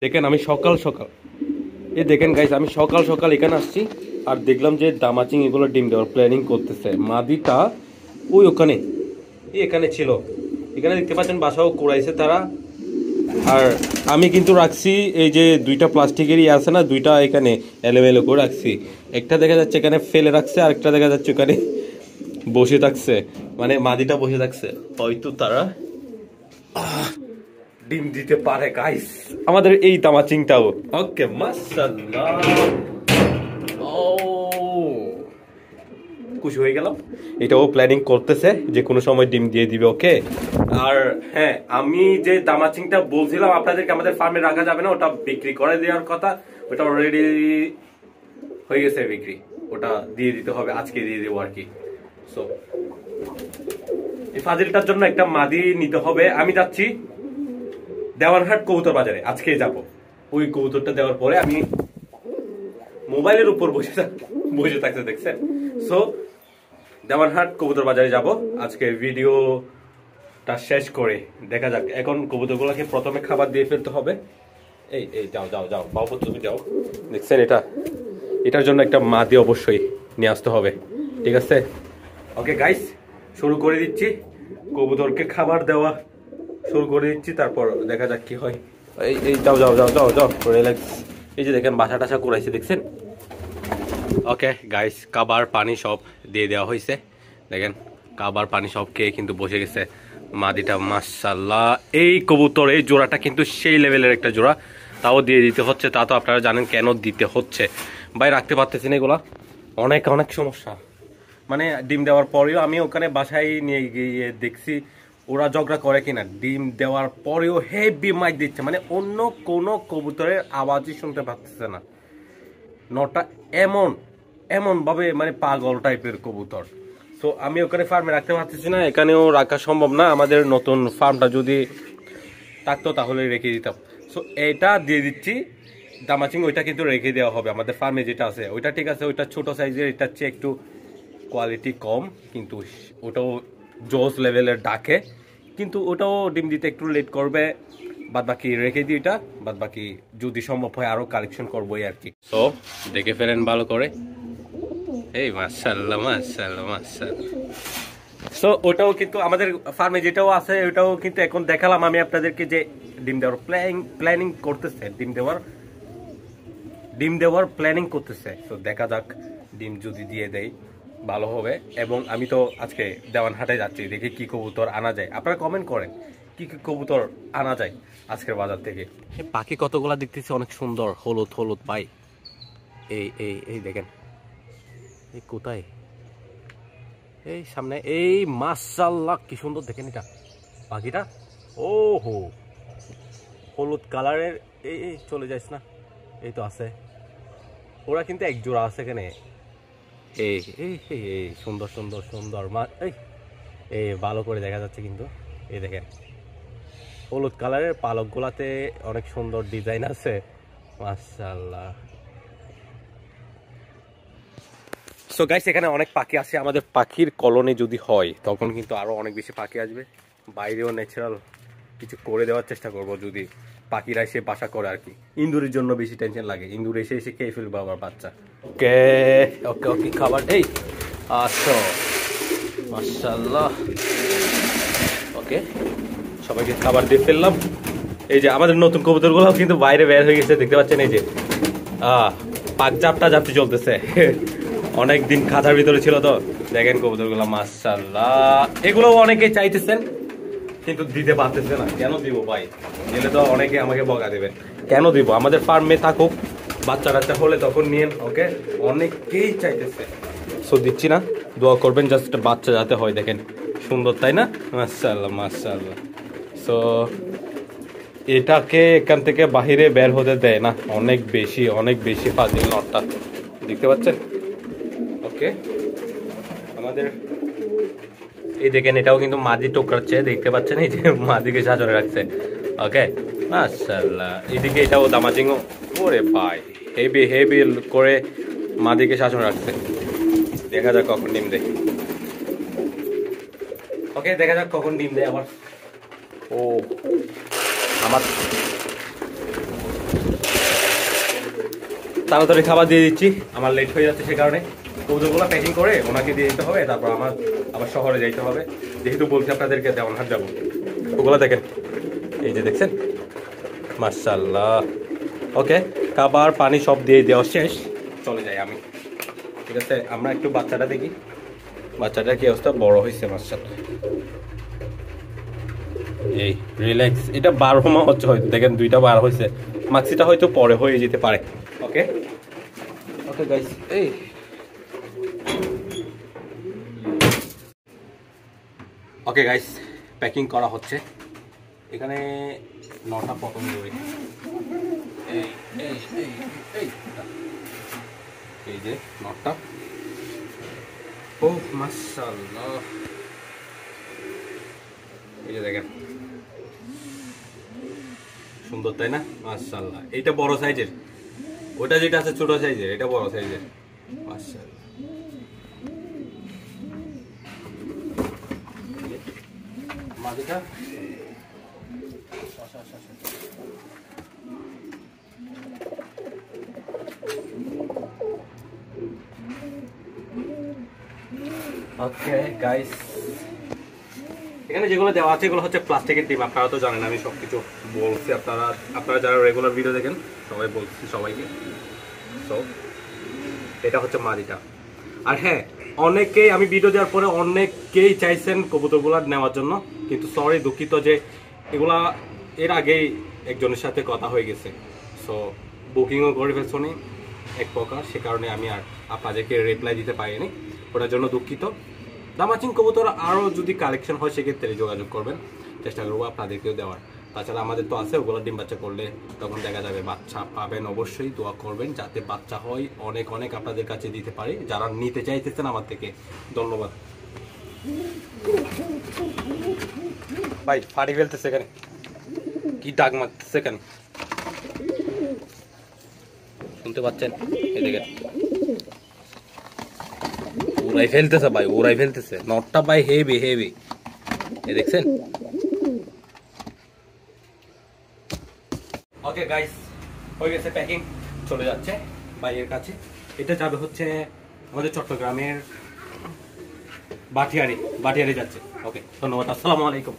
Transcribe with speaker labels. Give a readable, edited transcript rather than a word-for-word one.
Speaker 1: দেখেন আমি সকাল সকাল দেখেন গাইস, আমি সকাল সকাল এখানে আসছি আর দেখলাম যে দামাচিং এগুলো ডিম দেওয়ার প্ল্যানিং করতেছে। মাদিটা ওই ওখানে এখানে ছিল, এখানে দেখতে পাচ্ছেন বাসাও কুড়াইছে তারা। আর আমি কিন্তু রাখছি এই যে দুইটা প্লাস্টিকেরই আছে না, দুইটা এখানে এলোমেলো করে রাখছি। একটা দেখা যাচ্ছে এখানে ফেলে রাখছে, আর একটা দেখা যাচ্ছে ওখানে বসে থাকছে, মানে মাদিটা বসে থাকছে। হয়তো তারা ডিম দিতে পারে গাইস, আমাদের এই দামাচিংটাও। ওকে মাশাআল্লাহ, ও খুশি হয়ে গেলাম। এটাও প্ল্যানিং করতেছে যে কোনো সময় ডিম দিয়ে দিবে। ওকে, আর হ্যাঁ, আমি যে দামাচিংটা বলছিলাম আপনাদেরকে আমাদের ফার্মে রাখা যাবে না, ওটা বিক্রি করে দেওয়ার কথা, ওটা অলরেডি হয়ে গেছে বিক্রি, ওটা দিয়ে দিতে হবে, আজকে দিয়ে দেবো আর কি। সো এই ফাজিলটার জন্য একটা মাদি নিতে হবে। আমি যাচ্ছি দেওয়ানহাট কবুতর বাজারে, আজকে যাব। ওই কবুতরটা দেওয়ার পরে আমি মোবাইলের উপর বসে থাকতে দেখছেন। সো দেওয়ানহাট কবুতর বাজারে যাব আজকে। ভিডিওটা শেষ করে দেখা যাক। এখন কবুতরগুলোকে প্রথমে খাবার দিয়ে ফেলতে হবে। এই এই যাও যাও যাও বাবু, তুমি যাও। দেখছেন এটার জন্য একটা মাদি অবশ্যই নিয়ে আসতে হবে, ঠিক আছে? ওকে গাইস, শুরু করে দিচ্ছি, কবুতরকে খাবার দেওয়া শুরু করে দিচ্ছি, তারপর দেখা যাক কি হয়। এই এই যাও যাও যাও যাও যাও, রিল্যাক্স। এই যে দেখেন বাসা টাসা করাইছে, দেখছেন? ওকে গাইস, খাবার পানি সব দিয়ে দেওয়া হয়েছে। দেখেন খাবার পানি সব খেয়ে কিন্তু বসে গেছে মাদিটা। মাশাআল্লাহ, এই কবুতর এই জোড়াটা কিন্তু সেই লেভেলের একটা জোড়া, তাও দিয়ে দিতে হচ্ছে। তা তো আপনারা জানেন কেন দিতে হচ্ছে ভাই, রাখতে পারতেছি না এগুলা, অনেক অনেক সমস্যা। মানে ডিম দেওয়ার পরেও আমি ওখানে বাসায় নিয়ে গিয়ে দেখছি ওরা ঝগড়া করে কিনা, ডিম দেওয়ার পরেও হেভি মাইক দিচ্ছে, মানে অন্য কোনো কবুতরের আওয়াজই শুনতে পাচ্ছে না। নটা এমন ভাবে মানে পাগল টাইপের কবুতর। সো আমি ওখানে ফার্মে রাখতে পারতেছি না, এখানেও রাখা সম্ভব না। আমাদের নতুন ফার্মটা যদি থাকতো তাহলে রেখে দিতাম। সো এটা দিয়ে দিচ্ছি দামাচিং, ওইটা কিন্তু রেখে দেওয়া হবে। আমাদের ফার্মে যেটা আছে ওইটা ঠিক আছে, ওইটা ছোট সাইজের, এটার চেয়ে একটু কোয়ালিটি কম, কিন্তু ওটাও জোস লেভেলের ডাকে, কিন্তু ওটাও ডিম দিতে একটু লেট করবে। বাদ বাকি রেখে দিই, এটা বাদ বাকি যদি সম্ভব হয় আরো কালেকশন করবো আর কি। তো দেখে ফেলেন ভালো করে। এই মাশাআল্লাহ মাশাআল্লাহ মাশাআল্লাহ। সো ওটাও কিন্তু আমাদের ফার্মে যেটাও আছে ওটাও কিন্তু এখন দেখালাম আমি আপনাদেরকে যে ডিম দেওয়ার প্ল্যানিং করতেছে, ডিম দেওয়ার প্ল্যানিং করতেছে। তো দেখা যাক, ডিম যদি দিয়ে দেয় ভালো হবে। এবং আমি তো আজকে দেওয়ানহাটে যাচ্ছি, দেখি কি কবুতর আনা যায়। আপনারা কমেন্ট করেন কি কি কবুতর আনা যায় আজকের বাজার থেকে। পাখি কতগুলা দেখতেছি, অনেক সুন্দর, হলুদ হলুদ ভাই। এই এই এই দেখেন, এই কোথায়, এই সামনে, এই মাশাআল্লাহ কি সুন্দর দেখেন এটা পাখিটা। ও হো, হলুদ কালারের। এই এই চলে যাইস না, এই তো আছে, ওরা কিন্তু এক জোড়া আছে এখানে। এই এই এই সুন্দর সুন্দর সুন্দর এই এই ভালো করে দেখা যাচ্ছে কিন্তু। এই দেখেন হলুদ কালারের পালক গুলাতে অনেক সুন্দর ডিজাইন আছে, মাশাআল্লাহ। সো গাইস, এখানে অনেক পাখি আছে। আমাদের পাখির কলোনি যদি হয় তখন কিন্তু আরো অনেক বেশি পাখি আসবে। বাইরেও ন্যাচারাল কিছু করে দেওয়ার চেষ্টা করব, যদি পাখিরা এসে বাসা করে আর কি। ইন্দুরের জন্য বেশি টেনশন লাগে, ইন্দুর এসে এসে খেয়ে ফেলবে আমার বাচ্চা। ওকে ওকে ওকে, খাবার এই আচ্ছা মাশাআল্লাহ। ওকে, সবাইকে খাবার দিয়ে ফেললাম। এই যে আমাদের নতুন কবুতরগুলো কিন্তু বাইরে বের হয়ে গেছে, দেখতে পাচ্ছেন। এই যে পাক জাপটা জাপটি চলতেছে, অনেকদিন খাঁচার ভিতরে ছিল তো। দেখেন কবুতরগুলো মাশাআল্লাহ, এগুলো অনেকে চাইতেছেন কিন্তু দিতে পারতেছে না। কেন দিব ভাই, দিলে তো অনেকে আমাকে বকা দেবে। কেন দিব, আমাদের ফার্মে থাকুক, বাচ্চা টাচ্চা হলে তখন নিয়েন। ওকে, অনেকেই চাইতেছে, সো দিচ্ছি না। দোয়া করবেন জাস্ট বাচ্চা যাতে হয়। দেখেন সুন্দর, তাই না? মাশাআল্লাহ মাশাআল্লাহ। সো এটাকে এখান থেকে বাহিরে বের হতে দেয় না, অনেক বেশি ফাজিল নটটা, দেখতে পাচ্ছেন? ওকে, আমাদের এই দেখেন এটাও কিন্তু মাদি টোকরাচ্ছে, দেখতে পাচ্ছেন? এই যে মাদিকে সাজানো রাখছে। ওকে মাশাআল্লাহ। এদিকে এটাও দামাচিংও, ওরে ভাই হেভি হেভি করে মাদিকে সাজানো রাখছে। দেখা যাক কখন ডিম দেয়। ওকে, দেখা যাক কখন ডিম দেয় আবার। ও আমার তাড়াতাড়ি খাবার দিয়ে দিচ্ছি, আমার লেট হয়ে যাচ্ছে সে কারণে। কবুতরগুলো প্যাকিং করে ওনাকে দিয়ে দিতে হবে, তারপর আমার আবার শহরে যাইতে হবে, যেহেতু বলছি আপনাদেরকে দেওয়ানহাট যাবো। ওগুলো দেখেন, এই যে দেখছেন, মাশাআল্লাহ। ওকে, খাবার পানি সব দিয়ে দেওয়া শেষ, চলে যাই আমি। ঠিক আছে, আমরা একটু বাচ্চাটা দেখি, বাচ্চাটার কি অবস্থা। বড় হয়েছে মাশাআল্লাহ, এই রিল্যাক্স। এটা 12 মাস হচ্ছে হয়তো, দেখেন 2টা বার হয়েছে, মাক্সিটা হয়তো পরে হয়ে যেতে পারে। ওকে ওকে গাইস, এই ওকে গাইস, প্যাকিং করা হচ্ছে। এখানে 9টা পতঙ্গ রয়েছে, এই এই এই এই এই যে 9টা। ও মাশাআল্লাহ, এই যে দেখেন, সুন্দর তাই না? মাশাআল্লাহ। এইটা বড় সাইজের, ওটা যেটা আছে ছোট সাইজের, এটা বড় সাইজের। মাশাআল্লাহ, মাদিটা ওকে গাইস, এখানে যেগুলো দেওয়া আছে এগুলো হচ্ছে প্লাস্টিকের ডিম। আপনারা তো জানেন, আমি সবকিছু বলছি, আপনারা যারা রেগুলার ভিডিও দেখেন সবাই বলছি সবাইকে। তো এটা হচ্ছে মাদিটা। আর হ্যাঁ, অনেকেই আমি ভিডিও দেওয়ার পরে অনেকেই চাইছেন কবুতরগুলা নেওয়ার জন্য, কিন্তু সরি দুঃখিত যে এগুলা এর আগেই একজনের সাথে কথা হয়ে গেছে, সো বুকিংও করে ফেলছি এক প্রকার, সে কারণে আমি আর আপনাদেরকে রিপ্লাই দিতে পারিনি, ওটার জন্য দুঃখিত। দামাচিং কবুতর আরও যদি কালেকশন হয় সেক্ষেত্রে যোগাযোগ করবেন, চেষ্টা করবো আপনাদেরকেও দেওয়ার। তাছাড়া আমাদের তো আছে, ওগুলো ডিম বাচ্চা করলে তখন দেখা যাবে, বাচ্চা পাবেন। অবশ্যই দোয়া করবেন যাতে বাচ্চা হয়, অনেক অনেক আপনাদের কাছে দিতে পারি যারা নিতে চাইতেছেন আমার থেকে। ধন্যবাদ ভাই। ফাড়ি ফেলতেছে এখানে, কি ডাক মারতেছে কেন শুনতে পাচ্ছেন? এই দেখেন, উড়াই ফেলতেছে ভাই, উড়াই ফেলতেছে। নটটা ভাই হেভি হেভি, এই দেখছেন? ওকে গাইস, হয়ে গেছে প্যাকিং, চলে যাচ্ছে ভাইয়ের কাছে। এটা যাবে হচ্ছে আমাদের চট্টগ্রামের বাটিয়ারি যাচ্ছে। ওকে, ধন্যবাদ, আসসালামু আলাইকুম।